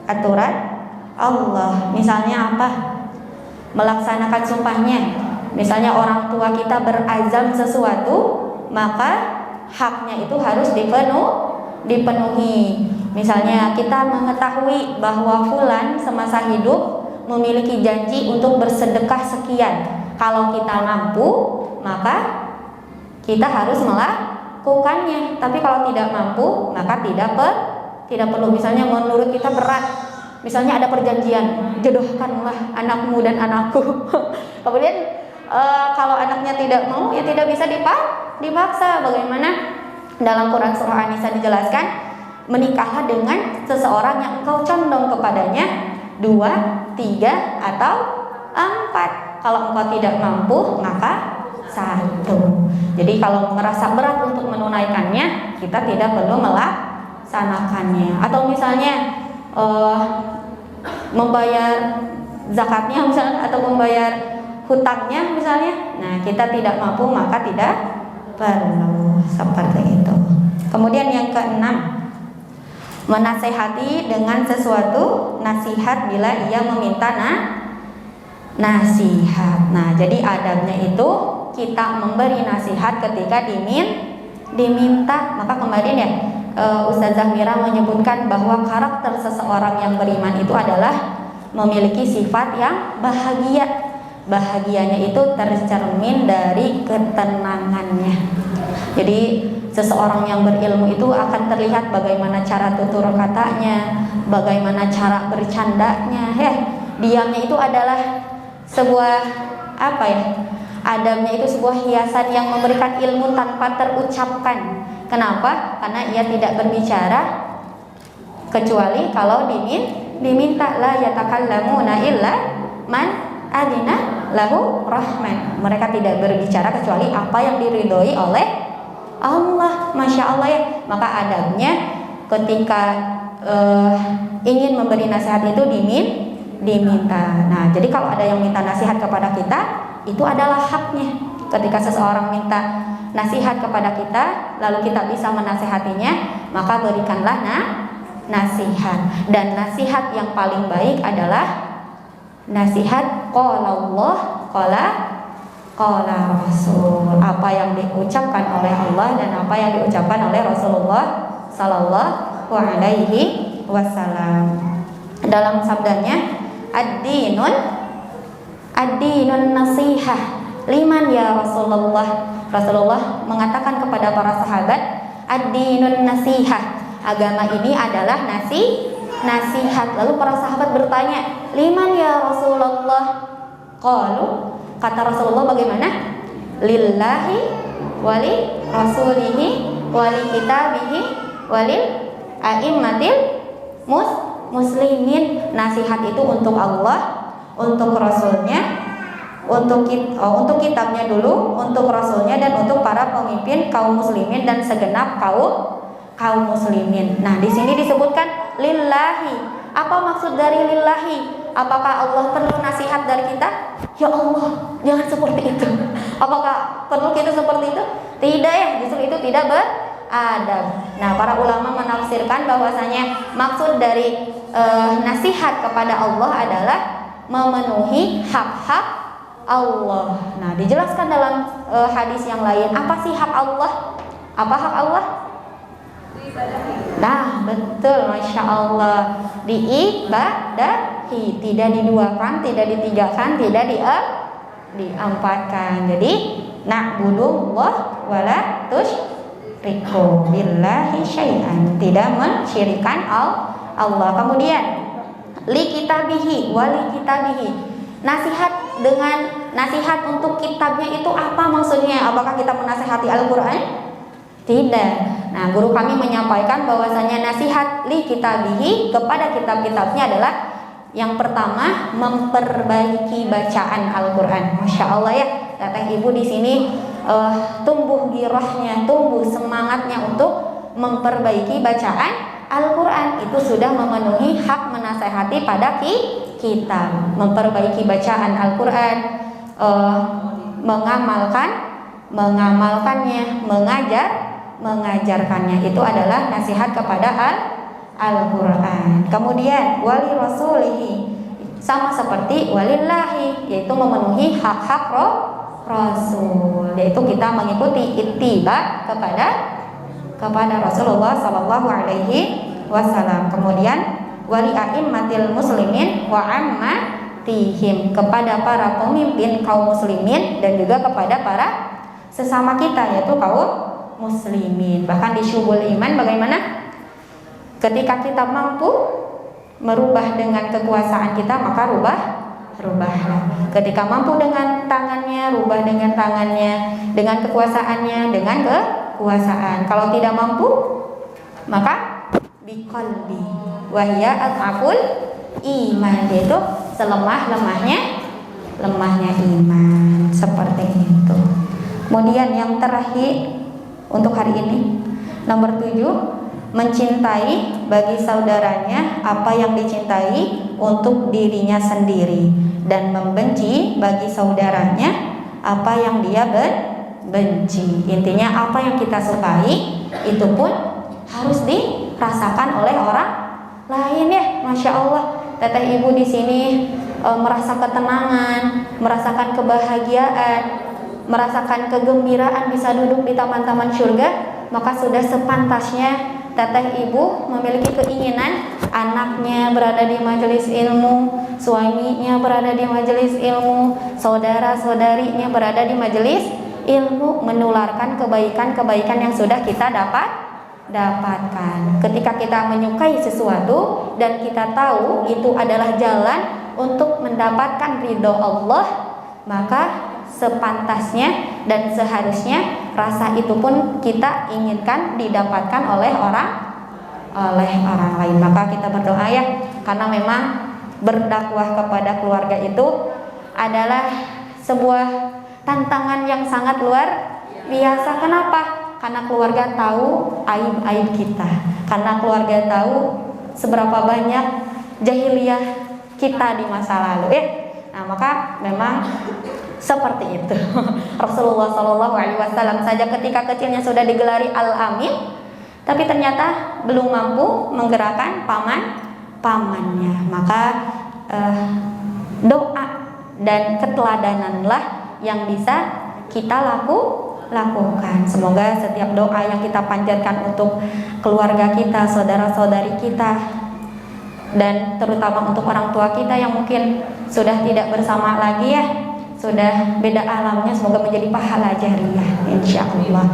aturan Allah. Misalnya apa? Melaksanakan sumpahnya. Misalnya orang tua kita berazam sesuatu, maka haknya itu harus dipenuhi. Misalnya kita mengetahui bahwa fulan semasa hidup memiliki janji untuk bersedekah sekian. Kalau kita mampu, maka kita harus melakukannya. Tapi kalau tidak mampu, maka tidak perlu. Misalnya menurut kita berat, misalnya ada perjanjian, jodohkanlah anakmu dan anakku. Kemudian kalau anaknya tidak mau, ya tidak bisa dipaksa. Bagaimana dalam Quran surah An-Nisa dijelaskan, menikahlah dengan seseorang yang engkau condong kepadanya 2, 3, atau 4. Kalau engkau tidak mampu, maka 1. Jadi kalau merasa berat untuk menunaikannya, kita tidak perlu melaksanakannya. Atau misalnya membayar zakatnya misalnya, atau membayar hutangnya misalnya, nah kita tidak mampu, maka tidak perlu seperti itu. Kemudian yang keenam, menasehati dengan sesuatu nasihat bila ia meminta nasihat. Nah, jadi adabnya itu kita memberi nasihat ketika diminta. Maka kemarin ya Ustazah Mira menyebutkan bahwa karakter seseorang yang beriman itu adalah memiliki sifat yang bahagia. Bahagianya itu tercermin dari ketenangannya. Jadi seseorang yang berilmu itu akan terlihat bagaimana cara tutur katanya, bagaimana cara bercandanya. Diamnya itu adalah sebuah adabnya itu sebuah hiasan yang memberikan ilmu tanpa terucapkan. Kenapa? Karena ia tidak berbicara kecuali kalau diminta. La yatakallamuna illa man adina lahu rahman. Mereka tidak berbicara kecuali apa yang diridhoi oleh Allah. Masya Allah ya. Maka adabnya ketika ingin memberi nasihat itu diminta. Nah, jadi kalau ada yang minta nasihat kepada kita, itu adalah haknya. Ketika seseorang minta nasihat kepada kita, lalu kita bisa menasihatinya, maka berikanlah nasihat. Dan nasihat yang paling baik adalah nasihat qala Allah, qala Rasul. Apa yang diucapkan oleh Allah dan apa yang diucapkan oleh Rasulullah sallallahu alaihi wasallam. Dalam sabdanya, ad-dinun nasihah liman ya Rasulullah. Rasulullah mengatakan kepada para sahabat, ad-dinun nasihah. Agama ini adalah nasihat. Lalu para sahabat bertanya, liman ya Rasulullah? Qalu, kata Rasulullah bagaimana? Lillahi wali rasulihi wali kitabihi walil a'immatil muslimin. Nasihat itu untuk Allah, untuk Rasulnya, untuk kitabnya dulu, untuk Rasulnya, dan untuk para pemimpin kaum muslimin dan segenap kaum muslimin. Nah, di sini disebutkan lillahi. Apa maksud dari lillahi? Apakah Allah perlu nasihat dari kita? Ya Allah, jangan seperti itu. Apakah perlu kita seperti itu? Tidak ya, justru itu tidak beradab. Nah, para ulama menafsirkan bahwasanya maksud dari nasihat kepada Allah adalah memenuhi hak-hak Allah. Nah, dijelaskan dalam hadis yang lain, apa sih hak Allah? Apa hak Allah? Nah, betul, Masya Allah. Diibadahi, tidak diduakan, tidak ditigakan, tidak diempatkan. Jadi, na'budullah wala tusyriku billahi syai'an, tidak mensyirikan Allah. Kemudian, li kitabihi wali kitabihi. Nasihat untuk kitabnya itu apa maksudnya? Apakah kita menasihati Al-Quran? Tidak. Nah, guru kami menyampaikan bahwasanya nasihat li kitabihi kepada kitab-kitabnya adalah yang pertama, memperbaiki bacaan Al-Quran. Masya Allah ya, Teteh Ibu di sini tumbuh girahnya, tumbuh semangatnya untuk memperbaiki bacaan Al-Quran. Itu sudah memenuhi hak menasehati pada kita. Memperbaiki bacaan Al-Quran, mengamalkannya, mengajarkannya, itu adalah nasihat kepada Al-Quran. Kemudian wali rasulihi, sama seperti walillahi, yaitu memenuhi hak-hak Rasul, yaitu kita mengikuti ittiba kepada Rasulullah Sallallahu Alaihi Wasallam. Kemudian wali a'immatil muslimin wa ammatihim, kepada para pemimpin kaum muslimin dan juga kepada para sesama kita, yaitu kaum muslimin. Bahkan di syubul iman bagaimana? Ketika kita mampu merubah dengan kekuasaan kita, maka rubahlah. Ketika mampu dengan tangannya, rubah dengan tangannya, dengan kekuasaannya, dengan kekuasaan. Kalau tidak mampu, maka biqalbi wa hiya adhaful iman, yaitu selemah-lemahnya iman, seperti itu. Kemudian yang terakhir untuk hari ini, nomor 7, mencintai bagi saudaranya apa yang dicintai untuk dirinya sendiri, dan membenci bagi saudaranya apa yang dia benci. Intinya apa yang kita sukai itu pun harus dirasakan oleh orang lain ya. Masya Allah, teteh ibu di sini merasa ketenangan, merasakan kebahagiaan, merasakan kegembiraan bisa duduk di taman-taman surga, maka sudah sepantasnya teteh ibu memiliki keinginan anaknya berada di majelis ilmu, suaminya berada di majelis ilmu, saudara-saudarinya berada di majelis ilmu, menularkan kebaikan-kebaikan yang sudah kita dapatkan. Ketika kita menyukai sesuatu dan kita tahu itu adalah jalan untuk mendapatkan ridho Allah, maka sepantasnya dan seharusnya rasa itu pun kita inginkan didapatkan oleh orang lain. Maka kita berdoa ya, karena memang berdakwah kepada keluarga itu adalah sebuah tantangan yang sangat luar biasa. Kenapa? Karena keluarga tahu aib-aib kita, karena keluarga tahu seberapa banyak jahiliyah kita di masa lalu ya. Nah, maka memang seperti itu. Rasulullah Shallallahu Alaihi Wasallam saja ketika kecilnya sudah digelari Al-Amin, tapi ternyata belum mampu menggerakkan pamannya. Maka doa dan keteladananlah yang bisa kita lakukan. Semoga setiap doa yang kita panjatkan untuk keluarga kita, saudara-saudari kita, dan terutama untuk orang tua kita yang mungkin sudah tidak bersama lagi ya, sudah beda alamnya, semoga menjadi pahala jariyah insyaallah.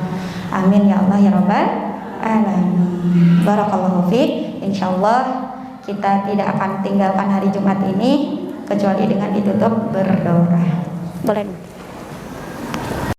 Amin ya Allah ya rabbal alamin. Barakallahu fiik. Insyaallah kita tidak akan tinggalkan hari Jumat ini kecuali dengan ditutup berdoa. Boleh.